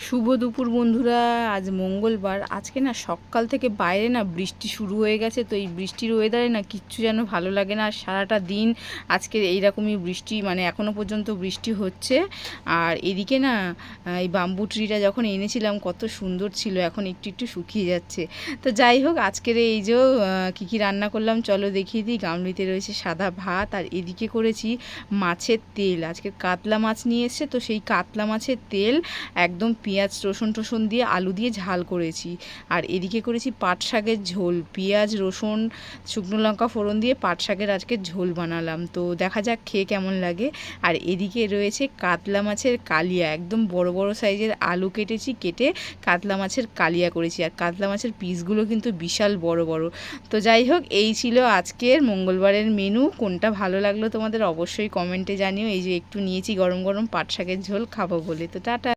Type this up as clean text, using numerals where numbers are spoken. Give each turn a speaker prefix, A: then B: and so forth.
A: শুভ দুপুর বন্ধুরা। আজ মঙ্গলবার। আজকে না সকাল থেকে বাইরে না বৃষ্টি শুরু হয়ে গেছে। তো এই বৃষ্টির ওয়েদারে না কিচ্ছু যেন ভালো লাগে না। সারাটা দিন আজকে এইরকমই বৃষ্টি, মানে এখনও পর্যন্ত বৃষ্টি হচ্ছে। আর এদিকে না এই বাম্বু ট্রিটা যখন এনেছিলাম কত সুন্দর ছিল, এখন একটু একটু শুকিয়ে যাচ্ছে। তো যাই হোক, আজকের এই যে কী কী রান্না করলাম চলো দেখিয়ে দিই। গামলিতে রয়েছে সাদা ভাত, আর এদিকে করেছি মাছের তেল। আজকে কাতলা মাছ নিয়ে এসছে, তো সেই কাতলা মাছের তেল একদম পেঁয়াজ রসুন দিয়ে আলু দিয়ে ঝাল করেছি। আর এদিকে করেছি পাট শাকের ঝোল, পেঁয়াজ রসুন শুকনো লঙ্কা ফোড়ন দিয়ে পাট শাকের আজকে ঝোল বানালাম। তো দেখা যাক খেয়ে কেমন লাগে। আর এদিকে রয়েছে কাতলা মাছের কালিয়া, একদম বড় বড় সাইজের আলু কেটেছি, কেটে কাতলা মাছের কালিয়া করেছি। আর কাতলা মাছের পিসগুলো কিন্তু বিশাল বড় বড়। তো যাই হোক, এই ছিল আজকের মঙ্গলবারের মেনু। কোনটা ভালো লাগলো তোমাদের অবশ্যই কমেন্টে জানিও। এই যে একটু নিয়েছি গরম গরম পাট শাকের ঝোল খাবো বলে। তো টাটা।